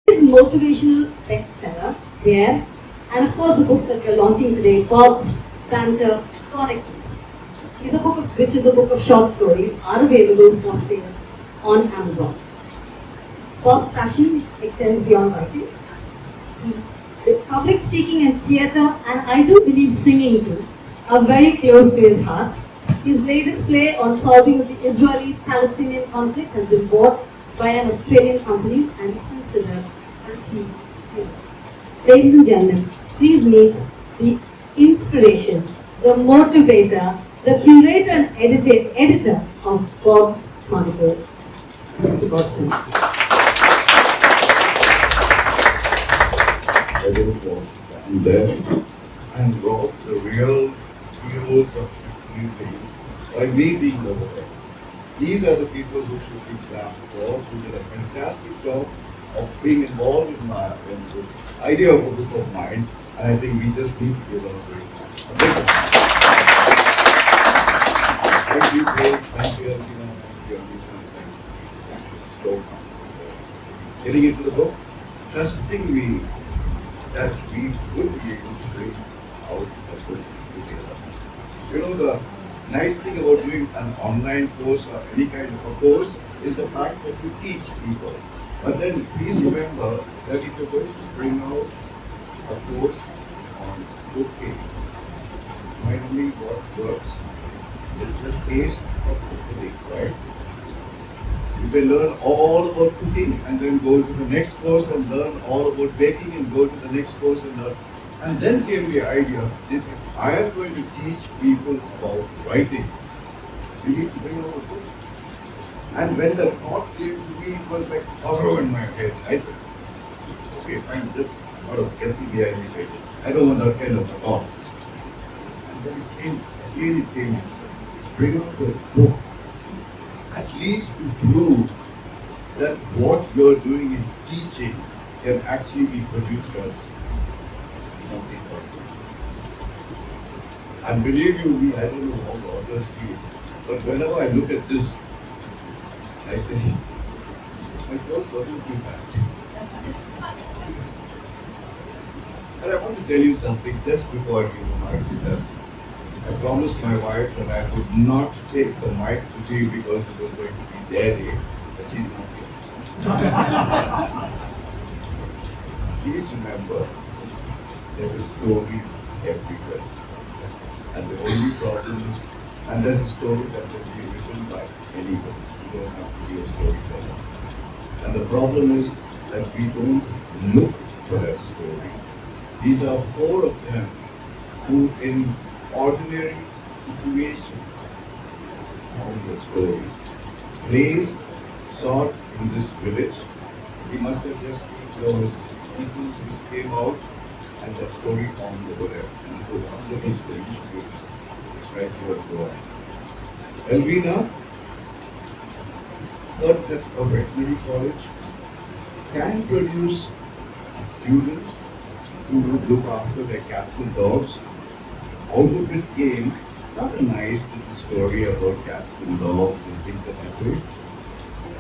is motivational bestseller there, and of course the book that we're launching today, Bob's Banter, Chronicles, which is a book of short stories, are available for sale on Amazon. Bob's passion extends beyond writing. The public speaking and theatre, and I do believe singing too, are very close to his heart. His latest play on solving the Israeli-Palestinian conflict has been bought by an Australian company and is considered anti-Semitic. Ladies and gentlemen, please meet the inspiration, the motivator, the curator and editor of Bob's Chronicles, Mr. Boston. I don't want to stand there and rob the real heroes of this evening by me being over there. These are the people who should be clapped for, who did a fantastic job of being involved in this idea of a book of mine, and I think we just need to give them a great hand. Thank you, Grace. Thank you, Alvina. Thank you, Alvina. Thank you so much. Getting into the book, trusting me that we would be able to bring out a book together. You know, the nice thing about doing an online course or any kind of a course is the fact that you teach people. But then please remember that if you're going to bring out a course on cooking, finally what works is the taste of cooking, right? You can learn all about cooking and then go to the next course and learn all about baking and go to the next course and learn. And then came the idea that if I am going to teach people about writing, we need to bring out a book. And when the thought came to me, it was like horror in my head. I said, okay, fine, just sort of get me behind me. I don't want that kind of a thought. And then it came, bring out the book. At least to prove that what you're doing in teaching can actually be produced as something positive. And believe you, I don't know how the authors feel, but whenever I look at this, I say, my course wasn't too bad. And I want to tell you something just before I give the mic to them. I promised my wife that I would not take the mic today because it was going to be their day, but she's not here. Please remember, there is a story everywhere. And the only problem is, and there's a story that can be written by anyone. You don't have to be a storyteller. And the problem is that we don't look for that story. These are 4 of them who in ordinary situations found the story. Grace saw it in this village. He must have just seen there were 6 people who came out and that story found over there. And so one of his story is right here as well. Elvina thought that a veterinary college can produce students who would look after their cats and dogs. Out of it came not a nice little story about cats and dogs and things like that,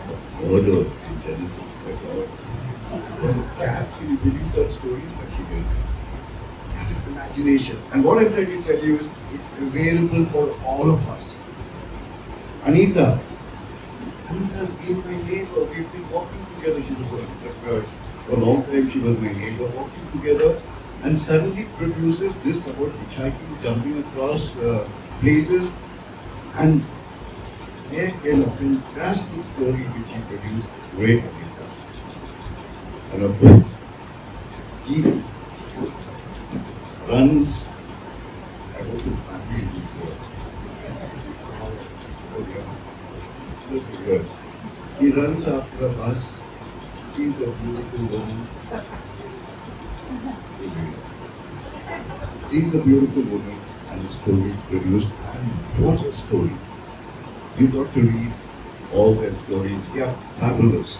but murder and genocide. When a cat, can you believe such stories? But she did. That is imagination. And what I'm trying to tell you is it's available for all of us. Anita's been my neighbor. We've been walking together. She was for a long time. She was my neighbor, walking together. And suddenly produces this about hitchhiking, jumping across places, and there came a fantastic story which he produced, great Anita. And of course, he runs, I hope his family is here. Look good. He runs after a bus, she's a beautiful woman. She's a beautiful woman and the story is produced. And what a story! You've got to read all their stories. They are fabulous.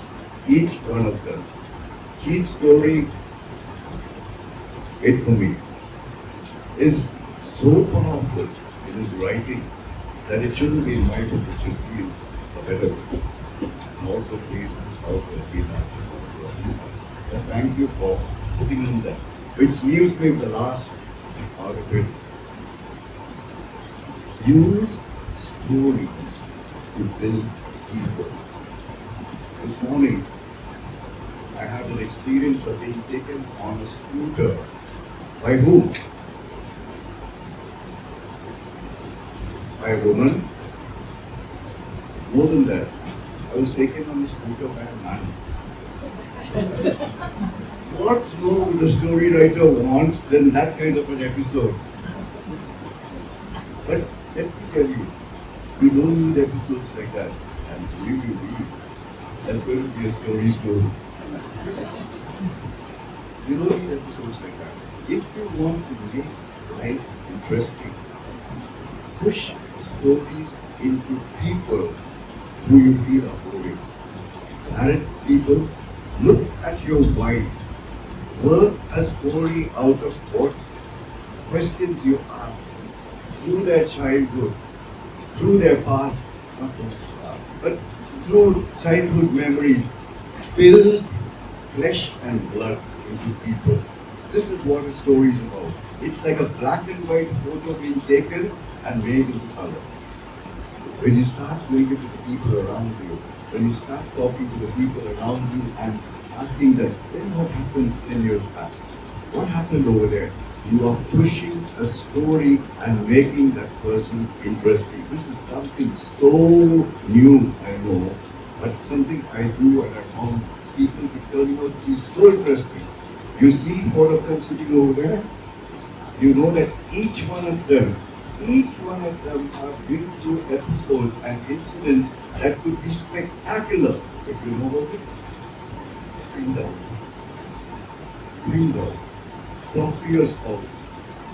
Each one of them. Each story, wait for me, is so powerful in his writing that it shouldn't be in my book, it should be in a better book. And also please, also be Thank you for putting in that. Which leaves me with the last part of it. Use stories to build people. This morning, I had an experience of being taken on a scooter. By whom? By a woman. More than that, I was taken on a scooter by a man. What more would a story writer want than that kind of an episode? But let me tell you, you don't need episodes like that. And believe you me, that's going to be a story soon. You don't need episodes like that. If you want to make life interesting, push stories into people who you feel are boring. Married people, look at your wife. Work a story out of what questions you ask through their childhood, through their past, not just but through childhood memories. Build flesh and blood into people. This is what a story is about. It's like a black and white photo being taken and made into color. When you start doing it to the people around you, when you start talking to the people around you and asking them, then what happened 10 years back? What happened over there? You are pushing a story and making that person interesting. This is something so new, I know, but something I do and I found people to turn out to be so interesting. You see four of them sitting over there? You know that each one of them have been through episodes and incidents that could be spectacular. But you know about it? Find out. Find out. Talk to your spouse.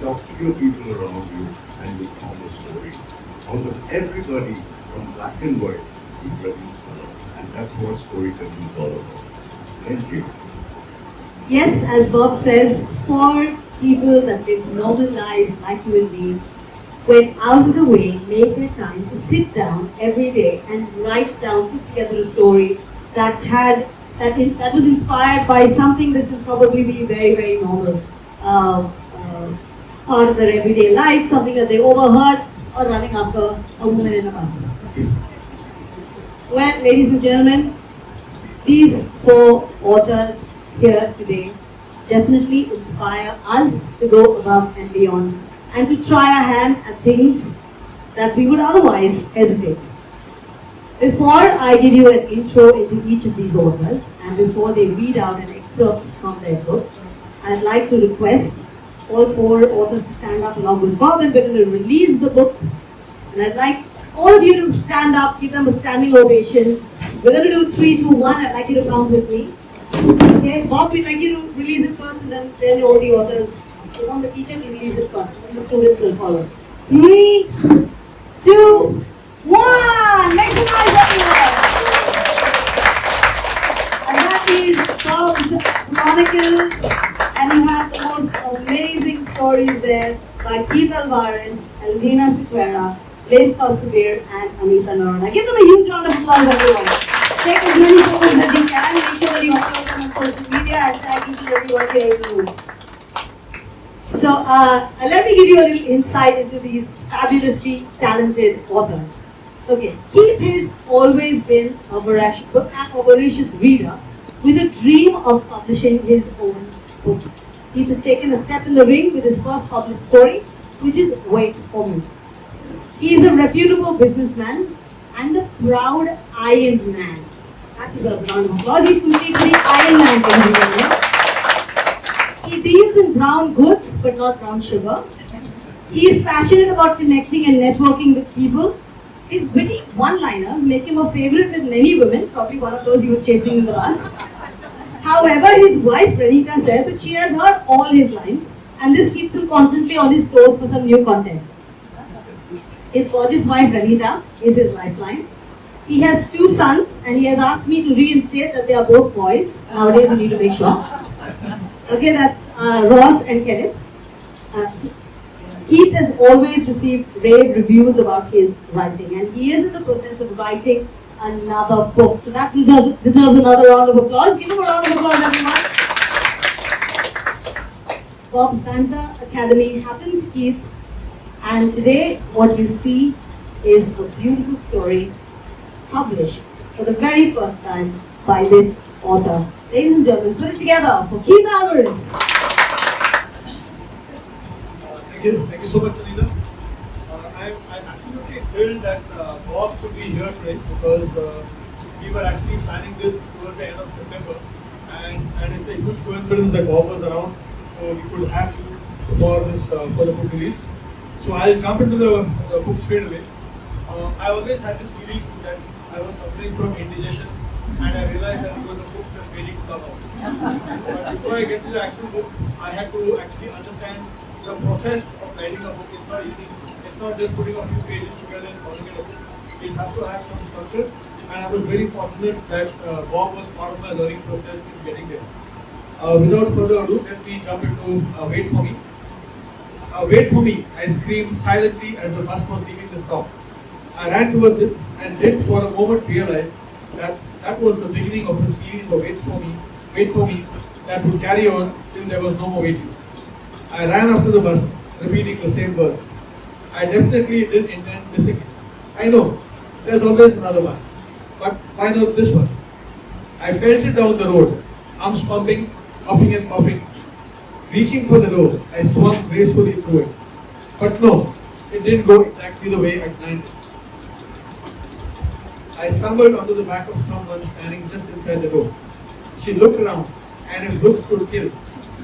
Talk to your people around you and you form a story. Out of everybody from black and white, you produce color. And that's what storytelling is all about. Thank you. Yes, as Bob says, for people that live normal lives like human beings, went out of the way, made their time to sit down every day and write down, put together a story that was inspired by something that would probably be very, very normal, part of their everyday life, something that they overheard or running after a woman in a bus. Well, ladies and gentlemen, these four authors here today definitely inspire us to go above and beyond and to try our hand at things that we would otherwise hesitate. Before I give you an intro into each of these authors and before they read out an excerpt from their book, I'd like to request all four authors to stand up along with Bob, and we're going to release the book. And I'd like all of you to stand up, give them a standing ovation. We're going to do 3, 2, 1. I'd like you to count with me. Okay, Bob, we'd like you to release it first, and then all the authors. We want the teacher to release it first, and the students will follow. 3, 2, 1. Make some noise, everyone. And that is Bob's Chronicles, and you have the most amazing stories there by Keith Alvarez, Elvina Sequeira, Blaise Costabir, and Anita Narona. Give them a huge round of applause, everyone. Take as many photos as you can. Make sure that you upload them on social media and tag each and everyone here in the room. So let me give you a little insight into these fabulously talented authors. Okay, Keith has always been a voracious reader with a dream of publishing his own book. Keith has taken a step in the ring with his first published story, which is Wait For Me. He is a reputable businessman and a proud Iron Man. That deserves a round of applause. He's completely Iron Man. He deals in brown goods, but not brown sugar. He is passionate about connecting and networking with people. His witty one-liners make him a favorite with many women, probably one of those he was chasing in the bus. However, his wife Renita says that she has heard all his lines, and this keeps him constantly on his toes for some new content. His gorgeous wife Renita is his lifeline. He has 2 sons, and he has asked me to reinstate that they are both boys. Nowadays, we need to make sure. Okay, that's Ross and Kenneth. Keith has always received rave reviews about his writing, and he is in the process of writing another book. So that deserves another round of applause. Give him a round of applause, everyone. Bob's Banter Academy happened, Keith. And today, what you see is a beautiful story published for the very first time by this author. Ladies and gentlemen, put it together for Keith Alvarez. Thank you so much, Anila. I'm absolutely thrilled that Bob could be here today because we were actually planning this towards the end of September, and it's a huge coincidence that Bob was around, so we could have you for this for the book release. So I'll jump into the book straight away. I always had this feeling that I was suffering from indigestion, and I realized that it was a book just waiting to come out. But before I get to the actual book, I had to actually understand the process of writing a book. It's not easy. It's not just putting a few pages together and calling it a book. It has to have some structure, and I was very fortunate that Bob was part of my learning process in getting there. Without further ado, let me jump into Wait For Me. Wait for me, I screamed silently as the bus was leaving the stop. I ran towards it and did for a moment realize that that was the beginning of a series of wait for me that would carry on till there was no more waiting. I ran after the bus, repeating the same words. I definitely didn't intend missing it. I know, there's always another one. But why not this one? I pelted down the road, arms pumping, puffing and puffing. Reaching for the door, I swung gracefully through it. But no, it didn't go exactly the way I planned it. I stumbled onto the back of someone standing just inside the door. She looked around, and if looks could kill,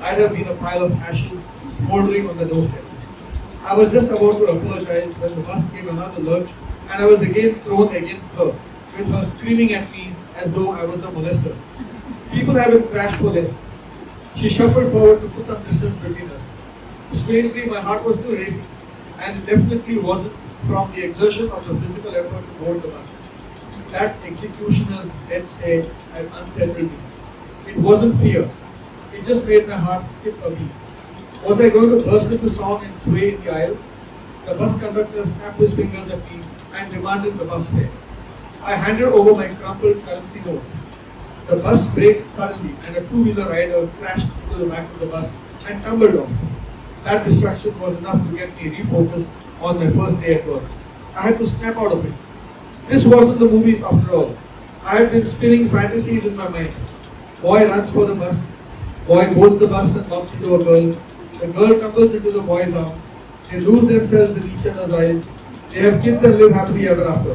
I'd have been a pile of ashes smoldering on the doorstep. I was just about to apologize when the bus gave another lurch, and I was again thrown against her, with her screaming at me as though I was a molester. People haven't crashed for less. She shuffled forward to put some distance between us. Strangely, my heart was still racing, and it definitely wasn't from the exertion of the physical effort to board the bus. That executioner's dead stare had unsettled me. It wasn't fear. It just made my heart skip a beat. Was I going to burst into song and sway in the aisle? The bus conductor snapped his fingers at me and demanded the bus fare. I handed over my crumpled currency note. The bus braked suddenly and a two-wheeler rider crashed into the back of the bus and tumbled off. That distraction was enough to get me refocused on my first day at work. I had to snap out of it. This wasn't the movies after all. I had been spinning fantasies in my mind. Boy runs for the bus. Boy boards the bus and bumps into a girl. The girl tumbles into the boy's arms. They lose themselves in each other's eyes. They have kids and live happily ever after.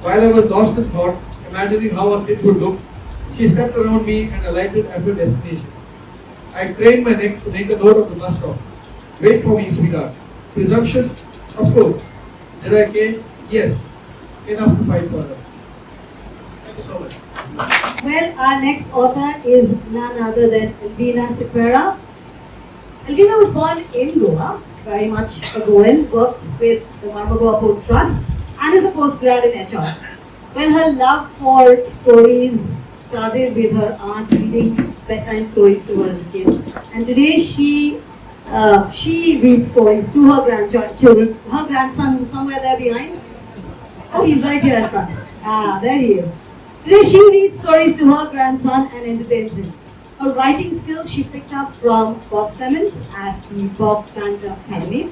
While I was lost in thought, imagining how our kids would look, she stepped around me and alighted at her destination. I craned my neck to make a note of the bus stop. Wait for me, sweetheart. Presumptuous? Of course. Did I care? Yes. Enough to fight for her. Thank you so much. Well, our next author is none other than Elvina Sequeira. Elvina was born in Goa, very much a Goan, worked with the Goa Port Trust, and is a postgrad in HR. When her love for stories started with her aunt reading bedtime stories to her as a kid, and today she reads stories to her grandchildren. Her grandson, who's somewhere there behind. Oh, he's right here at front. Ah, there he is. Today she reads stories to her grandson and entertains him. Her writing skills she picked up from Bob Clements at the Bob Banter Academy.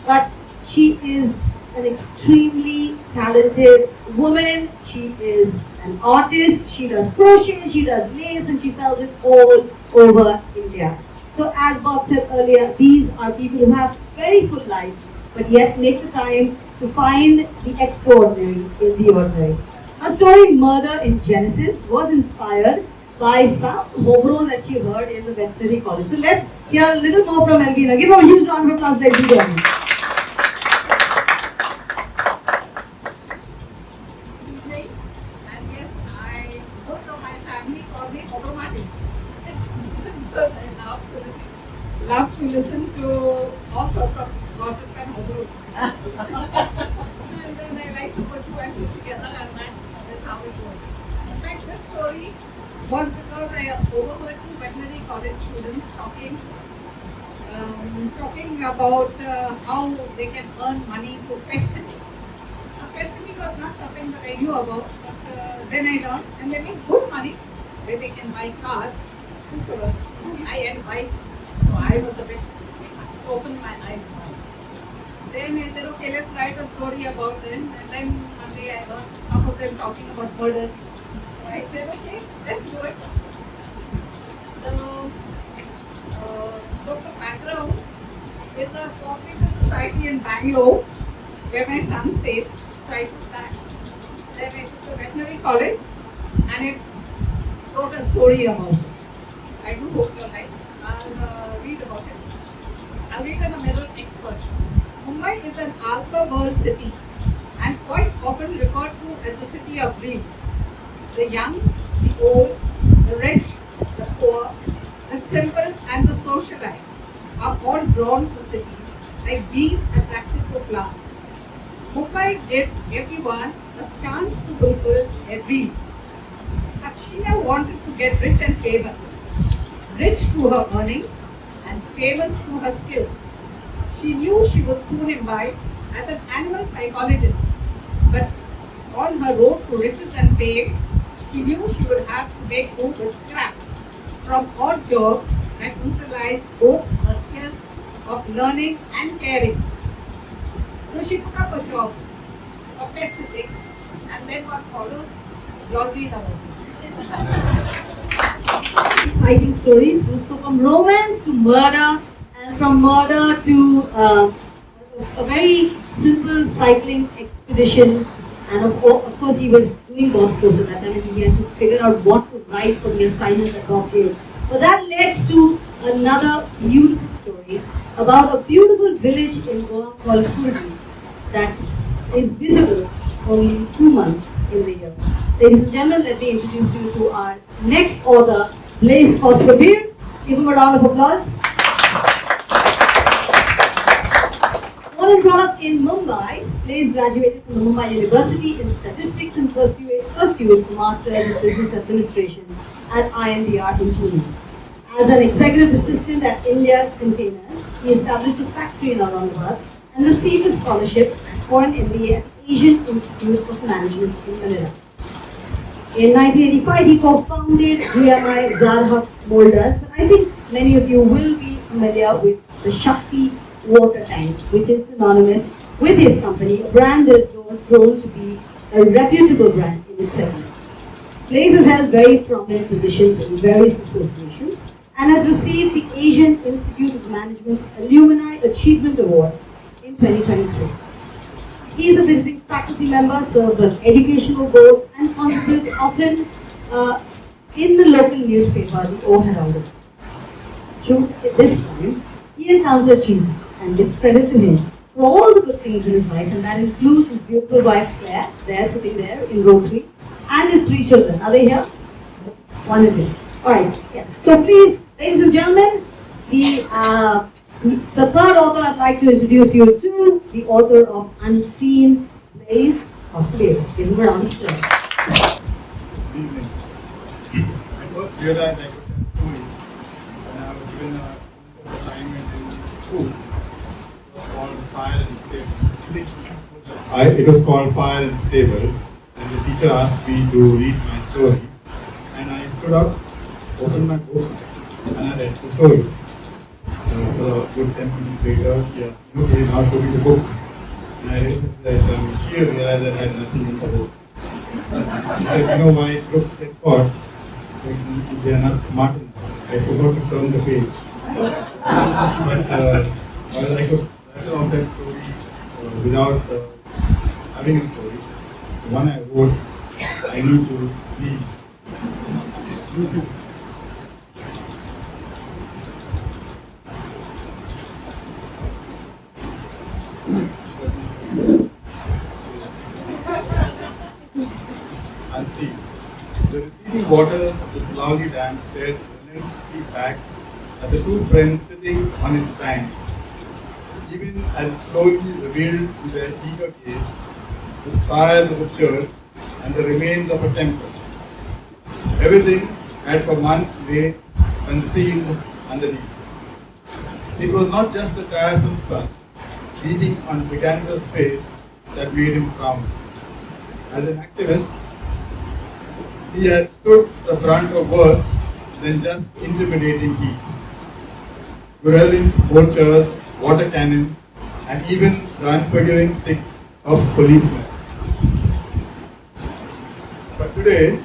But she is an extremely talented woman. She is an artist. She does crochet, she does lace, and she sells it all over India. So as Bob said earlier, these are people who have very full lives, but yet make the time to find the extraordinary in the ordinary. Her story, Murder in Genesis, was inspired by some hobo that she heard in the veterinary college. So let's hear a little more from Elvina. Give her a huge round of applause, ladies and gentlemen. And yes, most of my family call me automatic because I love to listen to all sorts of gossip and hobo. And then I like to put two and two together, and that's how it was. In fact, this story was because I overheard two veterinary college students talking about how they can earn money through pet sitting. Pet sitting was not something that I knew about, but then I learned, and they make good money where they can buy cars, scooters, high-end bikes, So I was a bit opened my eyes now. Then I said, okay, let's write a story about them. And then one day I heard half of them talking about murders. So I said, okay, let's do it. The book of background is a cooperative society in Bangalore where my son stays. So I took that. Then I took the veterinary college and it wrote a story about it. I do hope you'll like. I'll read about it. I'll read in the middle expert. Mumbai is an alpha world city and quite often referred to as the city of dreams. The young, the old, the rich, the poor, the simple and the socialite are all drawn to cities like bees attracted to flowers. Mumbai gives everyone a chance to fulfill their dreams. Sakshina wanted to get rich and famous. Rich through her earnings and famous through her skills. She knew she would soon imbibe as an animal psychologist, but on her road to riches and fame, she knew she would have to make do with scraps from odd jobs that utilized both her skills of learning and caring. So she took up a job of pet sitting, and then what follows, you'll read about it. Exciting stories, so from romance to murder, and from murder to a very simple cycling expedition. And of course, he was doing bobsledding at that time, and he had to figure out what to write for the assignment that God gave. But that led to another beautiful story about a beautiful village in Goa called Kurdi that is visible only 2 months in the year. Ladies and gentlemen, let me introduce you to our next author, Blaise Kostabir. Give him a round of applause. Born and brought up in Mumbai, Blaise graduated from the Mumbai University in Statistics and pursued a Master's in Business Administration at IMDR in Pune. As an executive assistant at India Containers, he established a factory in Aurangabad and received a scholarship for an MBA at the Asian Institute of Management in Manila. In 1985, he co-founded GMI Zarhak Molders, but I think many of you will be familiar with the Shakti water tank, which is synonymous with his company, a brand that is grown to be a reputable brand in its segment. Blaise has held very prominent positions in various associations and has received the Asian Institute of Management's Alumni Achievement Award in 2023. He is a visiting faculty member, serves on educational boards, and contributes often in the local newspaper, the O Herald. Through this time, he encountered Jesus and gives credit to him for all the good things in his life, and that includes his beautiful wife Claire, there sitting there in row 3, and his 3 children. Are they here? One is here. Alright, yes. So please, ladies and gentlemen, the third author I'd like to introduce you to, the author of Unseen, Blaise Kostabir. Give him a round of applause. Good evening. I first realized I could tell stories when I was given an assignment in school. It was called Fire and Stable, and the teacher asked me to read my story. And I stood up, opened my book, and I read the story. For a good 10 minutes later, okay, now show me the book. And I realized that she realized that I had nothing in the book. I said, why it looks like God, but they are not smart enough. I forgot to turn the page. But I could write out that story without having a story. The one I wrote, I need to read. Unseen. The receding waters of the Silauli Dam stared relentlessly back at the two friends sitting on its bank. Even as it slowly revealed to their eager gaze the spires of a church and the remains of a temple. Everything had for months lay concealed underneath. It was not just the tiresome sun beating on Viganda's face that made him frown. As an activist, he had stood the brunt of worse than just intimidating heat. virulent vultures, water cannons, and even the unforgiving sticks of policemen. But today,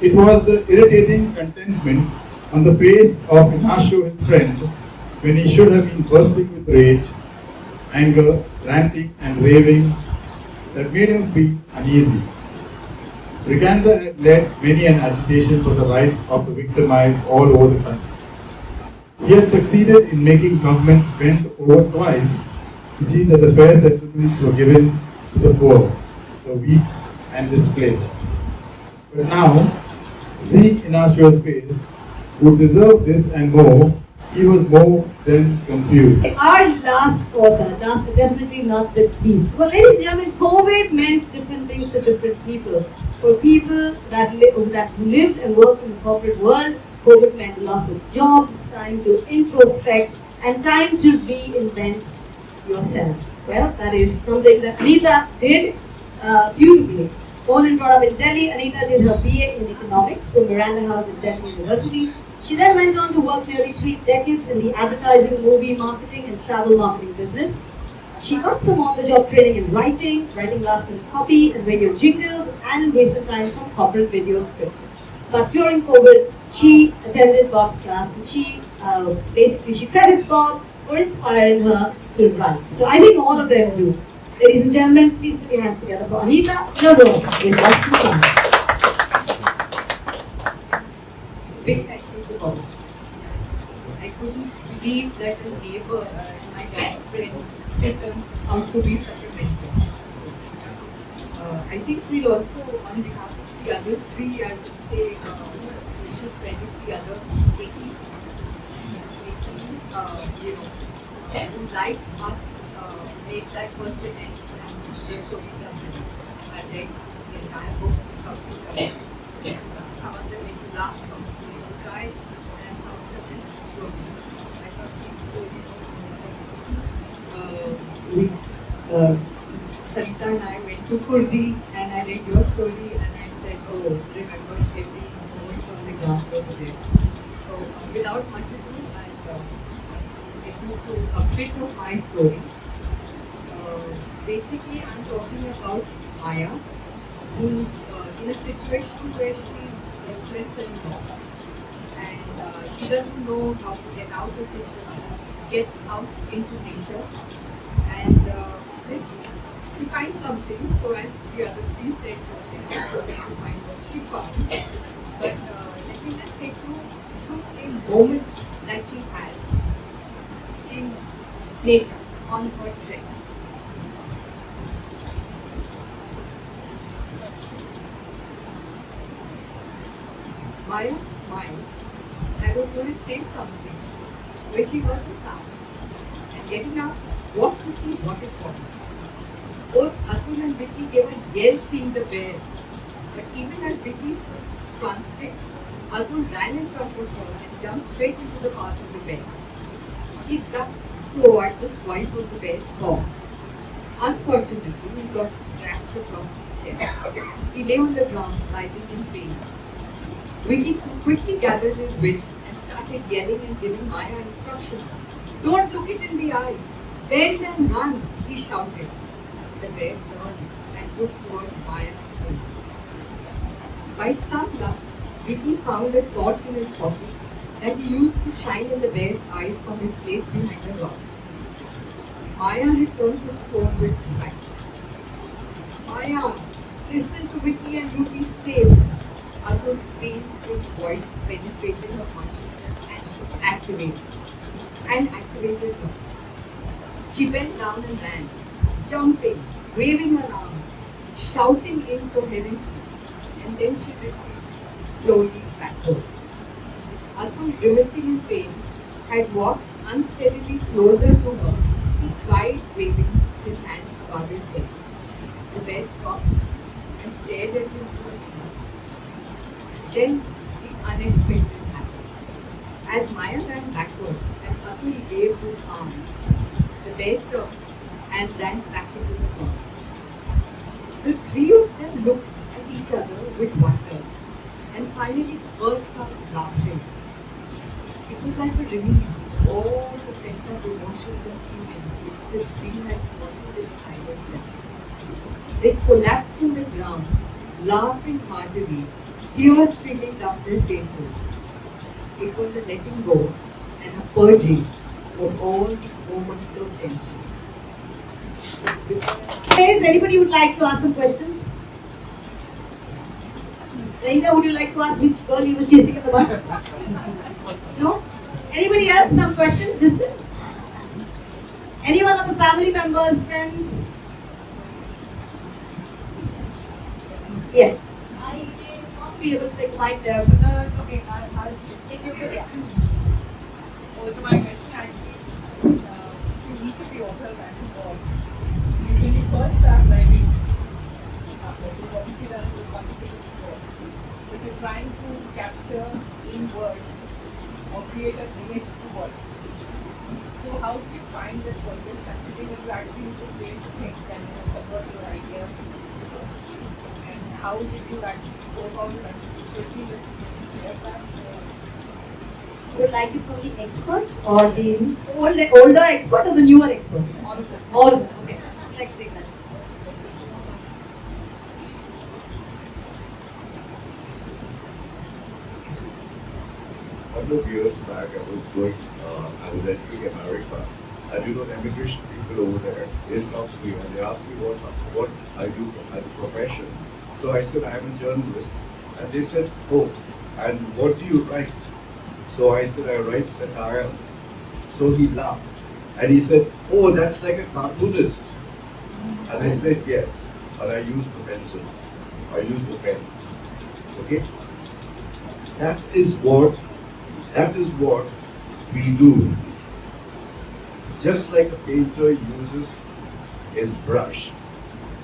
it was the irritating contentment on the face of Ignacio, his friend, when he should have been bursting with rage, anger, ranting and raving, that made him feel uneasy. Braganza had led many an agitation for the rights of the victimized all over the country. He had succeeded in making governments bend over twice to see that the fair settlements were given to the poor, the weak and displaced. But now, seeing Inacio's face, who deserved this and more, he was more than confused. Our last author, definitely not the least. Well, ladies and gentlemen, COVID meant different things to different people. For people that lived and worked in the corporate world, COVID meant loss of jobs, time to introspect, and time to reinvent yourself. Well, that is something that Anita did beautifully. Born and brought up in Delhi, Anita did her BA in economics from Miranda House at Delhi University. She then went on to work nearly 3 decades in the advertising, movie marketing, and travel marketing business. She got some on-the-job training in writing last-minute copy and radio jingles, and in recent times some corporate video scripts. But during COVID, she attended Bob's class, and she credits Bob for inspiring her to write. So I think all of them do. Ladies and gentlemen, please put your hands together for Anita Nero with What's to Come. Big thank you to Bob. I couldn't believe that a neighbor, my dad's friend, turned out to be such a mentor. I think we'll also, on behalf of the other three, I would say we should credit the other 80, who like us made that first attempt and their stories are many. I read the entire book without to cover. Some of them make you laugh, some of them make you cry, and some of them is progress. I thought the story was Sarita and I went to Kurdi and I read your story and I said, oh, remember every moment on the ground over there. So without much ado, I'll get you through a bit of my story. Basically, I'm talking about Maya, who's in a situation where she's helpless and lost. And she doesn't know how to get out of it, so she gets out into nature. And then she finds something, so as the other three said, she to find what she found. But let me just take you through a moment that she has in nature on her trek. Maya smiled. I was going to say something when she heard the sound. And getting up, walked to see what it was. Both Atul and Vicky gave a yell seeing the bear. But even as Vicky stood transfixed, Atul ran in front of her and jumped straight into the path of the bear. He ducked to avoid the swipe of the bear's paw. Unfortunately, he got scratched across his chest. He lay on the ground, writhing in pain. Vicky quickly gathered his wits and started yelling and giving Maya instructions. Don't look it in the eye. Bend and run, he shouted. The bear turned and looked towards Maya. By some luck, Vicky found a torch in his pocket that he used to shine in the bear's eyes from his place behind the rock. Maya had turned to stone with fright. Maya, listen to Vicky and you'll be safe. Atul's painful voice penetrated her consciousness and she activated her. She bent down and ran, jumping, waving her arms, shouting incoherently, and then she retreated slowly backwards. Atul, grimacing in pain, had walked unsteadily closer to her. He tried waving his hands above his head. The bear stopped and stared at him for a moment. Then the unexpected happened. As Maya ran backwards and Atul waved his arms, the bear turned and ran back into the forest. The three of them looked at each other with wonder and finally burst out laughing. It was like a release. the tree had fallen inside of them. They collapsed on the ground, laughing heartily, tears streaming down their faces. It was a letting go and a purging of all the moments of tension. Is anybody would like to ask some questions? Raina, would you like to ask which girl he was chasing at the bus? No? Anybody else? Some questions? Kristen? Anyone of the family members, friends? Yes. I may not be able to take the mic there, but No, it's okay. I'll if you could, yeah. Also, my question actually is to each of the authors and involved is when you first start writing, you've obviously done it with consecutive words, but you're trying to capture in words or create an image through words. So, how do you find that process considering that you actually need the space to think and convert your idea to words? And how is it you actually go about it and quickly just share that? Would like it from the experts or the older experts or the newer experts? All of them. All of them. Okay. Let's take that. A couple of years back, I was entering America, and you know, the immigration people over there, they stopped me and they asked me what I do as a profession. So I said, I'm a journalist. And they said, oh, and what do you write? So I said, I write satire. So he laughed. And he said, oh, that's like a cartoonist. And I said, yes, but I use the pencil. I use the pen. Okay? That is what we do. Just like a painter uses his brush,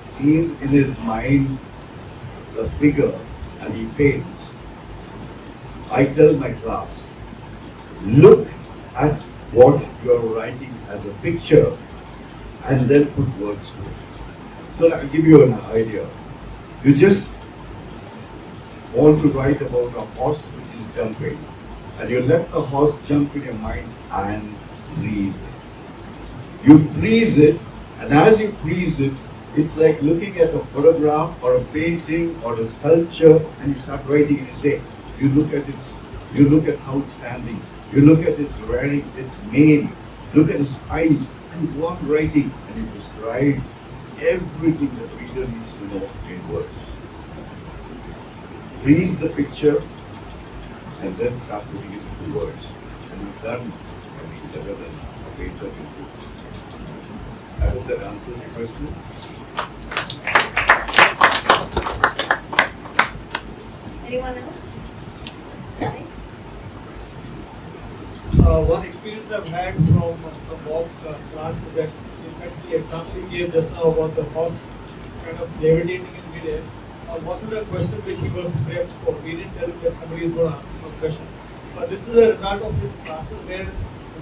sees in his mind the figure and he paints. I tell my class, look at what you're writing as a picture and then put words to it. So I'll give you an idea. You just want to write about a horse which is jumping, and you let the horse jump in your mind and freeze it. You freeze it, and as you freeze it, it's like looking at a photograph or a painting or a sculpture, and you start writing and you say, you look at how it's standing, you look at its wearing, its mane, look at its eyes, and you go on writing and you describe everything the reader needs to know in words. Freeze the picture and then start putting it into words. And you've done, better than a painter can do. I hope that answers your question. Anyone else? Right? One experience I've had from Bob's class is that, in fact, the example he gave just now about the horse kind of levitating in midair wasn't a question which he was prepped for. We didn't tell him that somebody is going to ask him a question. But this is a result of his classes where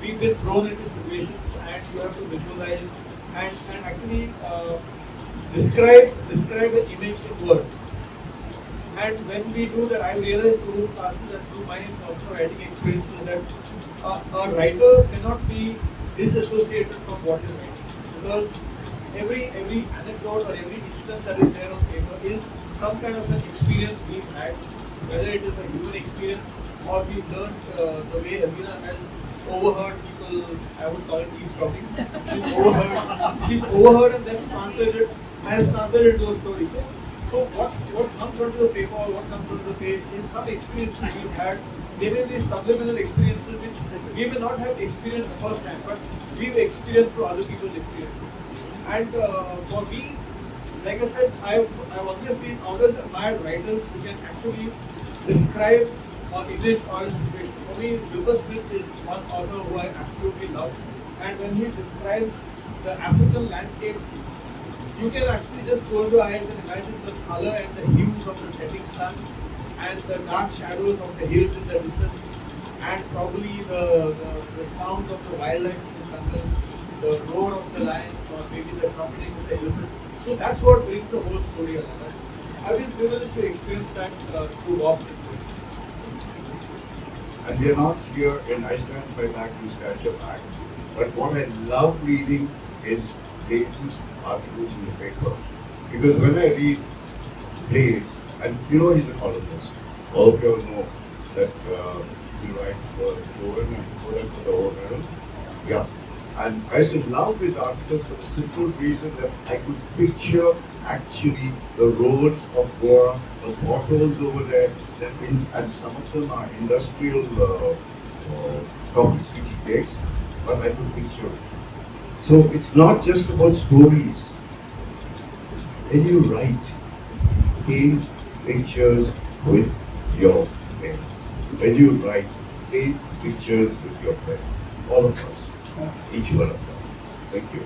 we've been thrown into situations and you have to visualize and actually describe the image in words. And when we do that, I realized through his classes and through my personal writing experiences that a writer cannot be disassociated from what is writing, because every anecdote or every instance that is there on paper is some kind of an experience we've had, whether it is a human experience or we've learned the way Avina has overheard people, I would call it eavesdropping. She's overheard and that's translated, has translated those stories. So what comes onto the paper or what comes onto the page is some experiences we've had. There may be subliminal experiences which we may not have experienced firsthand, but we've experienced through other people's experiences. And for me, like I said, I've always admired writers who can actually describe an image or a situation. For me, Wilbur Smith is one author who I absolutely love, and when he describes the African landscape, you can actually just close your eyes and imagine the color and the hues of the setting sun and the dark shadows of the hills in the distance and probably the sound of the wildlife in the jungle, the roar of the lion or maybe the trumpeting of the elephant. So that's what brings the whole story alive. I've been privileged to experience that through Bob's influence. And we are not here in Iceland by back to scratch your back. But what I love reading is Blaze's articles in the paper. Because when I read Blaze, and you know he's a columnist, all of you all know that he writes for Joran and for the Overman. Yeah. And I used to love his articles for the simple reason that I could picture actually the roads of Goa, the potholes over there, and some of them are industrial topics which he takes, but I could picture it. So it's not just about stories. When you write, paint pictures with your pen. When you write, paint pictures with your pen. All of us, each one of them. Thank you.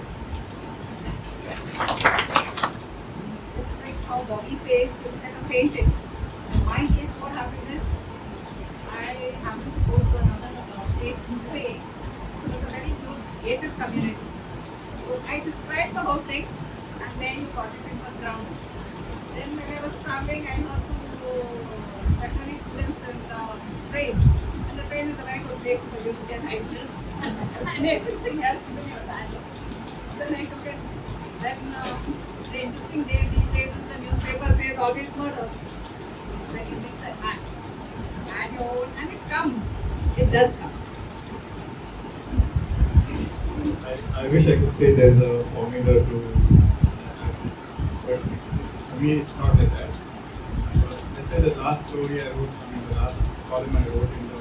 It's like how Bobby says, you look at a painting. In my case, what happened is, I happened to go to another place in Spain. It was a very good gated community. So I described the whole thing, and then you got it in first round. Then when I was traveling, I heard to veterinary students in Spain. And the Spain is a very good place for you to get hydras and everything else in your land. So then I took it. Then the interesting day these days is the newspaper says always murder. So then you mix and match. Add your own, and it comes. It does come. I wish I could say there's a formula to this, but for me it's not like that. Let's say the last story I wrote, the last column I wrote in the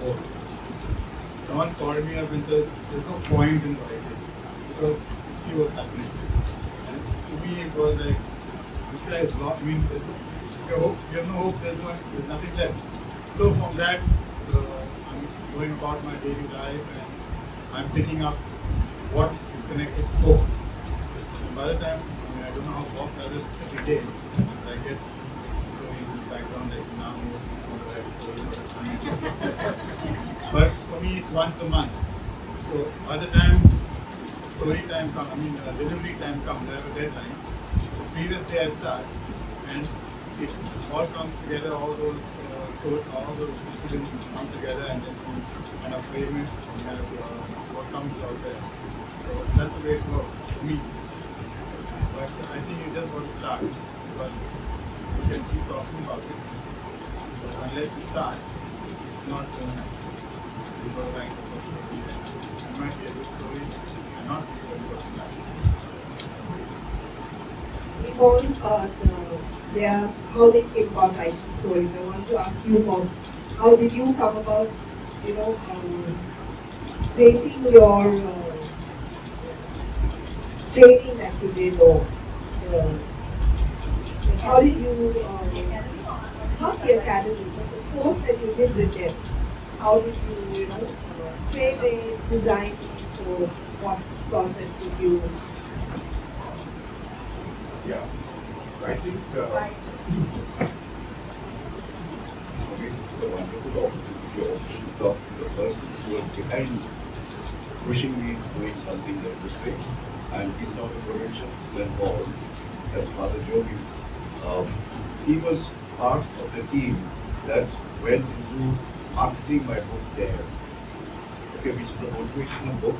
book. Someone called me up and said, there's no point in writing because you see what's happening. And to me it was like, this guy is lost. I mean, you have no hope, there's nothing left. So from that, I'm going about my daily life and I'm picking up what is connected to hope. And by the time, I don't know how Bob does it every day, but I guess story in the background that now knows how to write story. But for me, it's once a month. So by the time story time comes, delivery time comes, I have a deadline. The previous day I start, and it all comes together, all those incidents come together, and then you kind of frame it, and kind of what comes out there. So that's the way it works for me. But I think you just want to start, because you can keep talking about it. But unless you start, it's not going to write a good story. It might be a good story and not be a good story. How they came about writing stories. I want to ask you about how did you come about, creating your training that you did, or how did you, not the academy, but the course that you did with them. How did you, train it, design it, or what process did you? Yeah. I think it's a wonderful opportunity also to talk to the person who was behind pushing me into doing something like this way. And he's not a provincial, St. Paul's. That's Father Jogi. He was part of the team that went into marketing my book there. Okay, which is a motivational book.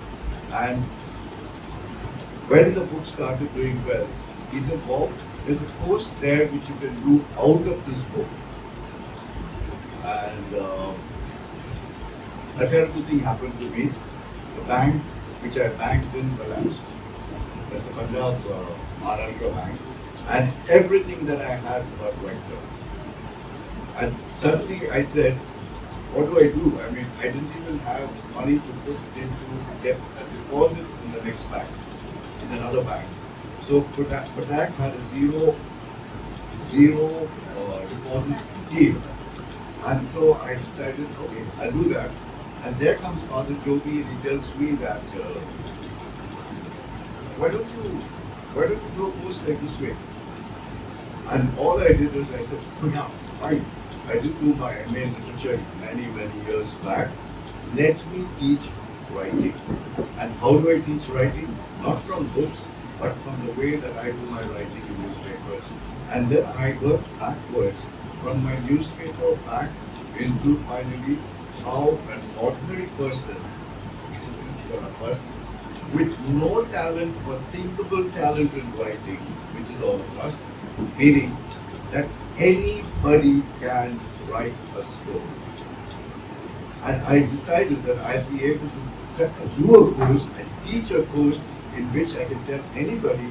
And when the book started doing well, he said, Bob, there's a course there which you can do out of this book. And a terrible thing happened to me. The bank which I banked in collapsed. That's the Punjab Maharashtra bank. And everything that I had got wiped out. And suddenly I said, what do I do? I mean, I didn't even have money to put into get a deposit in the next bank, in another bank. So Patak had a zero deposit scheme. And so I decided, okay, I'll do that. And there comes Father Jogi and he tells me that, why don't you do a course like this way? And all I did was I said, oh yeah, fine. I did do my MA in literature many years back. Let me teach writing. And how do I teach writing? Not from books, but from the way that I do my writing in newspapers. And then I worked backwards from my newspaper back into finally how an ordinary person, which is each one of us, with no talent or thinkable talent in writing, which is all of us, meaning that anybody can write a story. And I decided that I'd be able to do a course and teach a course in which I can tell anybody,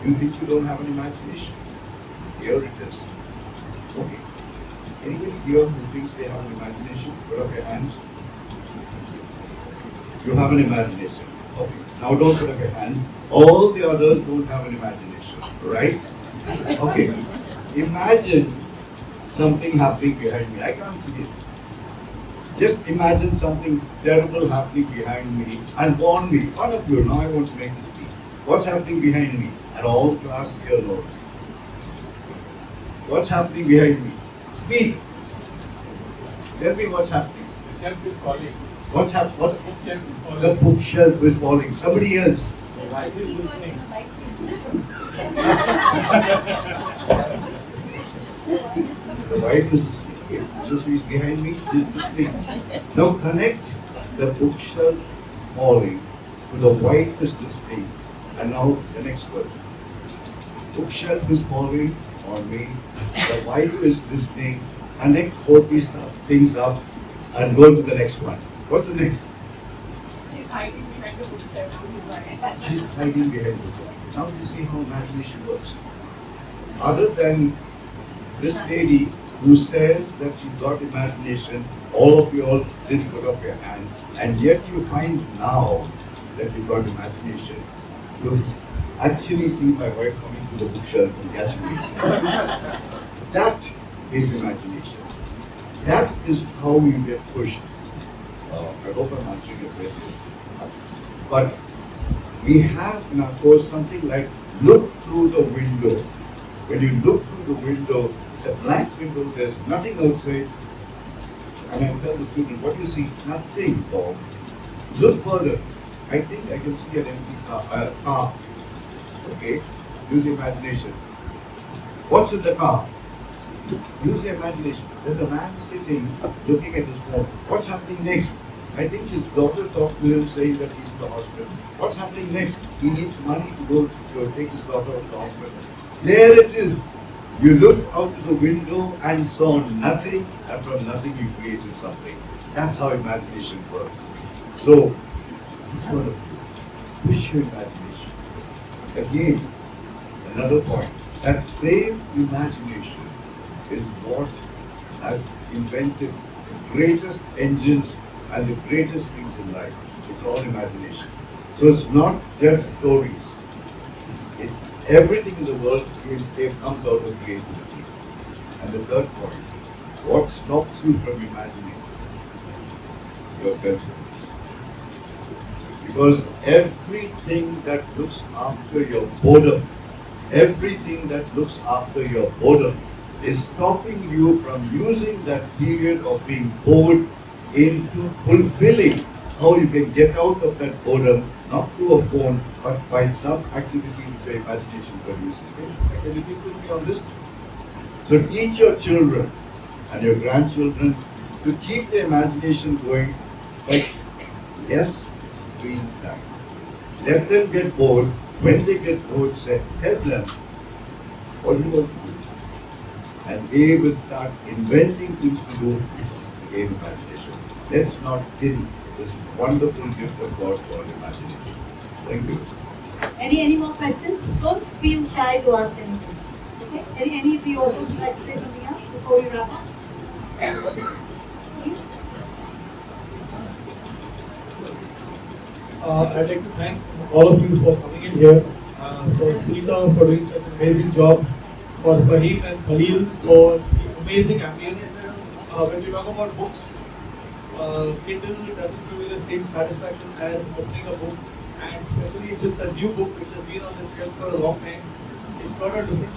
you think you don't have an imagination? Here it is. Okay. Anybody here who thinks they have an imagination? Put up your hands. You have an imagination. Okay. Now don't put up your hands. All the others don't have an imagination. Right? Okay. Imagine something happening behind me. I can't see it. Just imagine something terrible happening behind me and warn me. One of you, now I want to make this speak. What's happening behind me? And all class here knows. What's happening behind me? Speak. Tell me what's happening. The shelf is falling. What's happening? The bookshelf is falling. The bookshelf is falling. Somebody else. The wife is listening. The wife is listening. Jesus is behind me, she's listening. Now connect the bookshelf falling to the wife is listening. And now the next person. Bookshelf is falling on me. The wife is listening. Connect both these things up and go to the next one. What's the next? She's hiding behind the bookshelf. She's hiding behind the book. Now you see how imagination works. Other than this lady who says that she's got imagination, all of you all didn't put up your hand, and yet you find now that you've got imagination. You actually see my wife coming to the bookshelf and catching me. That is imagination. That is how you get pushed. I hope I'm answering your question. But we have in our course something like look through the window. When you look through the window, it's a blank window, there's nothing outside. And I tell the student, what do you see? Nothing, Bob. Look further. I think I can see an empty car. Okay? Use your imagination. What's in the car? Use your imagination. There's a man sitting, looking at his phone. What's happening next? I think his daughter talked to him saying that he's in the hospital. What's happening next? He needs money to go to take his daughter to the hospital. There it is. You looked out of the window and saw nothing, and from nothing you created something. That's how imagination works. So, each one of you, push your imagination. Again, another point. That same imagination is what has invented the greatest engines and the greatest things in life. It's all imagination. So it's not just stories. It's everything in the world comes out of creativity. And the third point, what stops you from imagining? Yourself. Because everything that looks after your boredom, everything that looks after your boredom is stopping you from using that period of being bored into fulfilling how you can get out of that boredom, not through a phone, but by some activity which your imagination produces. Can you think with me on this? So teach your children and your grandchildren to keep their imagination going by less screen time. Let them get bored. When they get bored, tell them, what do you want to do? And they will start inventing things to do, which is again imagination. Let's not kill this wonderful gift of God called imagination. Thank you. Any more questions? Don't feel shy to ask anything. Okay? Any of you also would like to say something else before we wrap up? I'd like to thank all of you for coming in here, for Sunita for doing such an amazing job, for Fahim and Khalil for the amazing ambience. When we talk about books, Kindle doesn't give you the same satisfaction as opening a book, and especially if it's a new book which has been on the shelf for a long time. It's got a different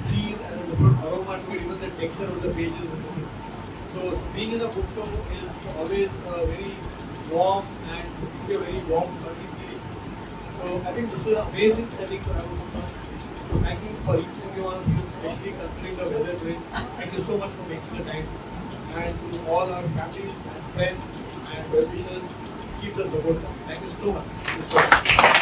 feel and a different aroma to it, even the texture of the pages is different. So being in a bookstore is always very warm, and it's a very warm, fuzzy feeling. So I think this is an amazing setting to have a book launch. So thank you for each and every one of you, especially considering the weather today. Thank you so much for making the time. And to all our families and friends and well wishers, keep the support coming. Thank you so much.